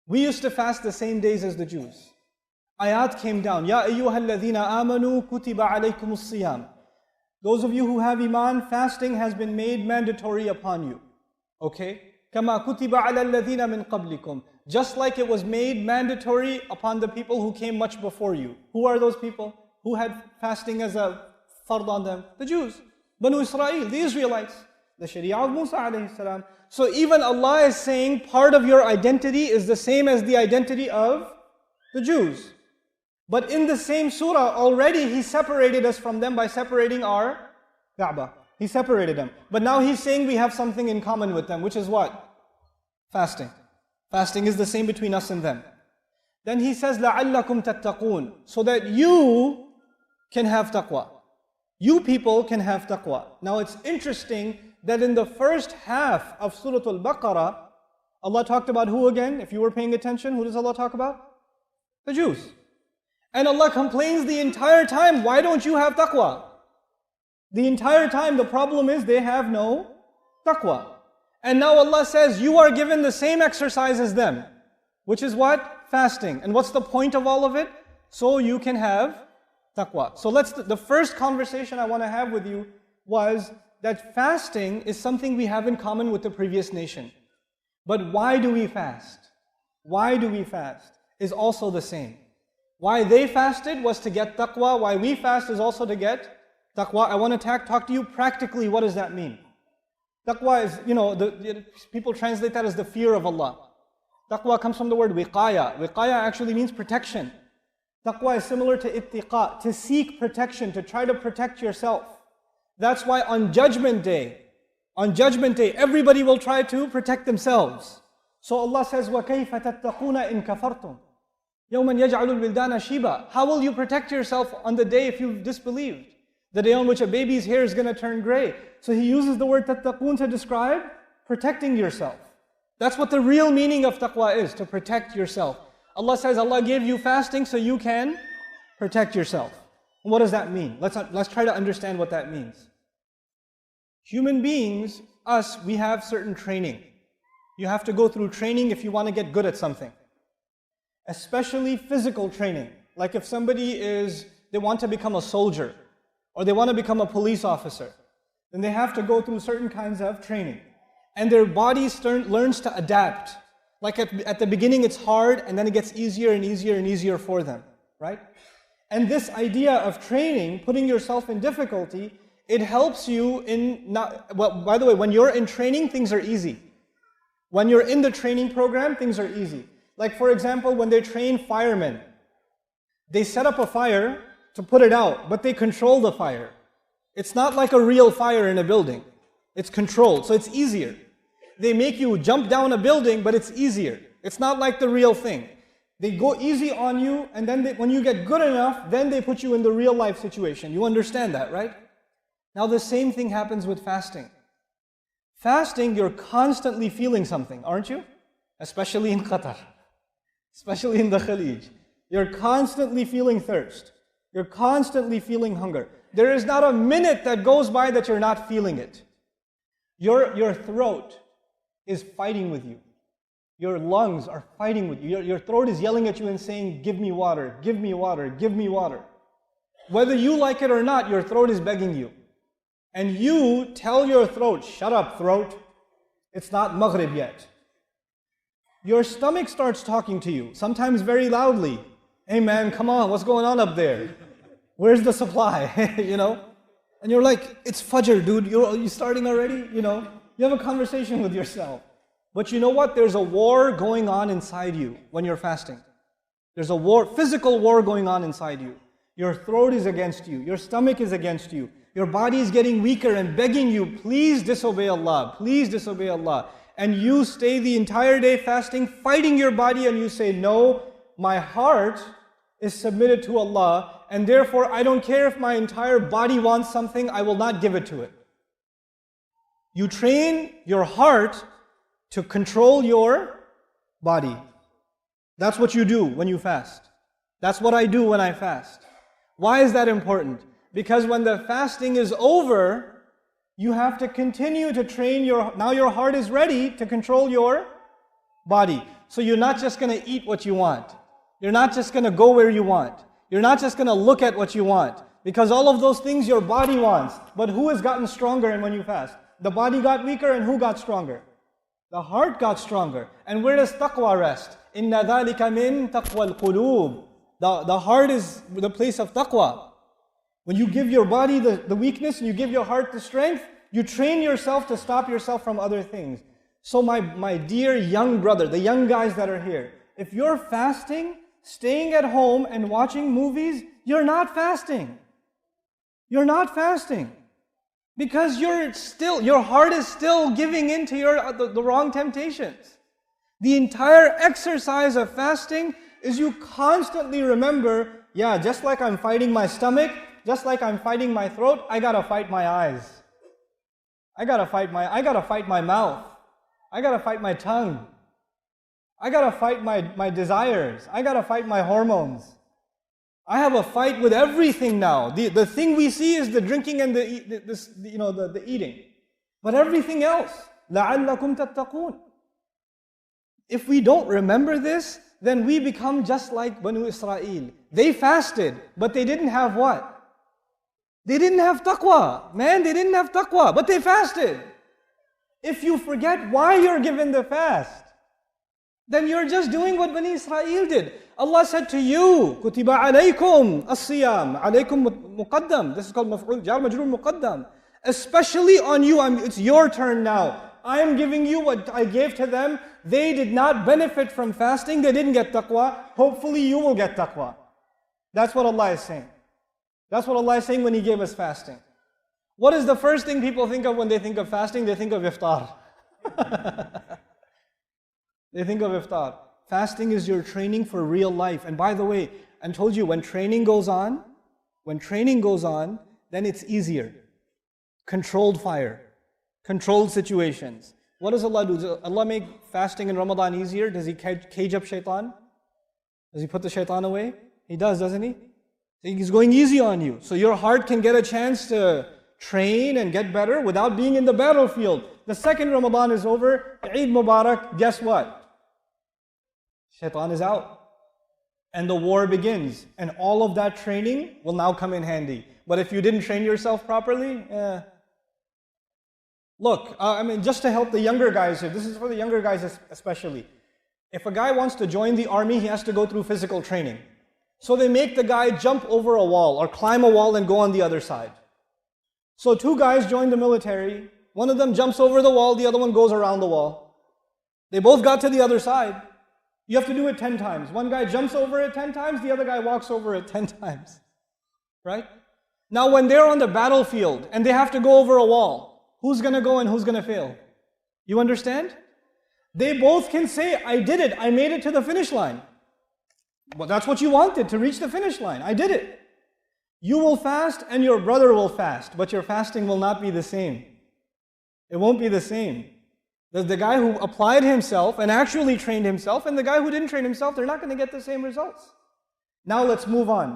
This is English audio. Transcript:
We used to fast the same days as the Jews. Ayat came down. Ya ayyuhalladhina amanu kutiba alaykumus siyam. Those of you who have iman, fasting has been made mandatory upon you. Okay? Kama kutiba ala alladhina min qablikum. Just like it was made mandatory upon the people who came much before you. Who are those people? Who had fasting as a fard on them? The Jews. Banu Israel, the Israelites. The Sharia of Musa alayhi salam. So even Allah is saying part of your identity is the same as the identity of the Jews. But in the same surah, already He separated us from them by separating our Kaaba. He separated them. But now He's saying we have something in common with them, which is what? Fasting. Fasting is the same between us and them. Then He says, لَعَلَّكُمْ تَتَّقُونَ. So that you can have taqwa. You people can have taqwa. Now it's interesting that in the first half of Surah Al-Baqarah, Allah talked about who again? If you were paying attention, who does Allah talk about? The Jews. And Allah complains the entire time, why don't you have taqwa? The entire time the problem is they have no taqwa. And now Allah says, you are given the same exercise as them. Which is what? Fasting. And what's the point of all of it? So you can have taqwa. So the first conversation I want to have with you was that fasting is something we have in common with the previous nation. But why do we fast? Why do we fast? Is also the same. Why they fasted was to get taqwa. Why we fast is also to get taqwa. I want to talk to you practically. What does that mean? Taqwa is, people translate that as the fear of Allah. Taqwa comes from the word wiqaya. Wiqaya actually means protection. Taqwa is similar to ittiqa, to seek protection, to try to protect yourself. That's why on Judgment Day, everybody will try to protect themselves. So Allah says, وَكَيْفَ تَتَّقُونَ إِن كَفَرْتُمْ يَوْمًا يَجْعَلُ الْوِلْدَانَ شِيبًا. How will you protect yourself on the day if you've disbelieved? The day on which a baby's hair is going to turn gray. So He uses the word tattaqun to describe protecting yourself. That's what the real meaning of taqwa is, to protect yourself. Allah says Allah gave you fasting so you can protect yourself. What does that mean? Let's try to understand what that means. Human beings, us, we have certain training. You have to go through training if you want to get good at something. Especially physical training. Like if somebody they want to become a soldier, or they want to become a police officer, then they have to go through certain kinds of training. And their body learns to adapt. Like at the beginning it's hard, and then it gets easier and easier and easier for them, right? And this idea of training, putting yourself in difficulty, it helps you by the way, when you're in training, things are easy. When you're in the training program, things are easy. Like for example, when they train firemen, they set up a fire to put it out, but they control the fire. It's not like a real fire in a building. It's controlled, so it's easier. They make you jump down a building, but it's easier. It's not like the real thing. They go easy on you, and then when you get good enough, then they put you in the real life situation. You understand that, right? Now the same thing happens with fasting. Fasting, you're constantly feeling something, aren't you? Especially in Qatar. Especially in the Khalij. You're constantly feeling thirst. You're constantly feeling hunger. There is not a minute that goes by that you're not feeling it. Your throat is fighting with you. Your lungs are fighting with you. Your throat is yelling at you and saying, give me water, give me water, give me water. Whether you like it or not, your throat is begging you. And you tell your throat, shut up throat, it's not Maghrib yet. Your stomach starts talking to you, sometimes very loudly. Hey man, come on, what's going on up there? Where's the supply? And you're like, it's Fajr, dude, you starting already? You have a conversation with yourself. But you know what? There's a war going on inside you when you're fasting. There's a war, physical war going on inside you. Your throat is against you. Your stomach is against you. Your body is getting weaker and begging you, please disobey Allah. Please disobey Allah. And you stay the entire day fasting, fighting your body, and you say, no, my heart is submitted to Allah, and therefore I don't care if my entire body wants something, I will not give it to it. You train your heart to control your body. That's what you do when you fast. That's what I do when I fast. Why is that important? Because when the fasting is over, you have to continue to train now your heart is ready to control your body. So you're not just going to eat what you want. You're not just going to go where you want. You're not just going to look at what you want. Because all of those things your body wants. But who has gotten stronger and when you fast? The body got weaker and who got stronger? The heart got stronger. And where does taqwa rest? Inna dhalika min taqwa al-qulub. The heart is the place of taqwa. When you give your body the weakness and you give your heart the strength, you train yourself to stop yourself from other things. So my dear young brother, the young guys that are here, if you're fasting, staying at home and watching movies, you're not fasting. You're not fasting. Because your heart is still giving in to the wrong temptations. The entire exercise of fasting is you constantly remember, yeah, just like I'm fighting my stomach, just like I'm fighting my throat, I gotta fight my eyes. I gotta fight my mouth. I gotta fight my tongue. I gotta fight my desires. I gotta fight my hormones. I have a fight with everything now. The thing we see is the drinking and the eating. But everything else, لَعَلَّكُمْ تَتَّقُونَ. If we don't remember this, then we become just like Banu Israel. They fasted, but they didn't have what? They didn't have taqwa. Man, they didn't have taqwa, but they fasted. If you forget why you're given the fast, then you're just doing what Bani Israel did. Allah said to you, كُتِبَ عَلَيْكُمْ الصِّيَامِ عَلَيْكُمْ مُقَدَّم. This is called مفعول جار مجرور مقدم. Especially on you, it's your turn now. I am giving you what I gave to them. They did not benefit from fasting. They didn't get taqwa. Hopefully you will get taqwa. That's what Allah is saying. That's what Allah is saying when He gave us fasting. What is the first thing people think of when they think of fasting? They think of iftar. They think of iftar. Fasting is your training for real life. And by the way, I told you, when training goes on, then it's easier. Controlled fire. Controlled situations. What does Allah do? Does Allah make fasting in Ramadan easier? Does He cage up shaitan? Does He put the shaitan away? He does, doesn't He? He's going easy on you. So your heart can get a chance to train and get better without being in the battlefield. The second Ramadan is over, Eid Mubarak, guess what? Shaitan is out. And the war begins. And all of that training will now come in handy. But if you didn't train yourself properly, look, just to help the younger guys here, this is for the younger guys especially. If a guy wants to join the army, he has to go through physical training. So they make the guy jump over a wall or climb a wall and go on the other side. So two guys join the military. One of them jumps over the wall, the other one goes around the wall. They both got to the other side. You have to do it 10 times. One guy jumps over it 10 times, the other guy walks over it 10 times. Right? Now when they're on the battlefield and they have to go over a wall, who's going to go and who's going to fail? You understand? They both can say, I did it, I made it to the finish line. Well, that's what you wanted, to reach the finish line. I did it. You will fast and your brother will fast, but your fasting will not be the same. It won't be the same. The guy who applied himself and actually trained himself and the guy who didn't train himself, they're not going to get the same results. Now let's move on.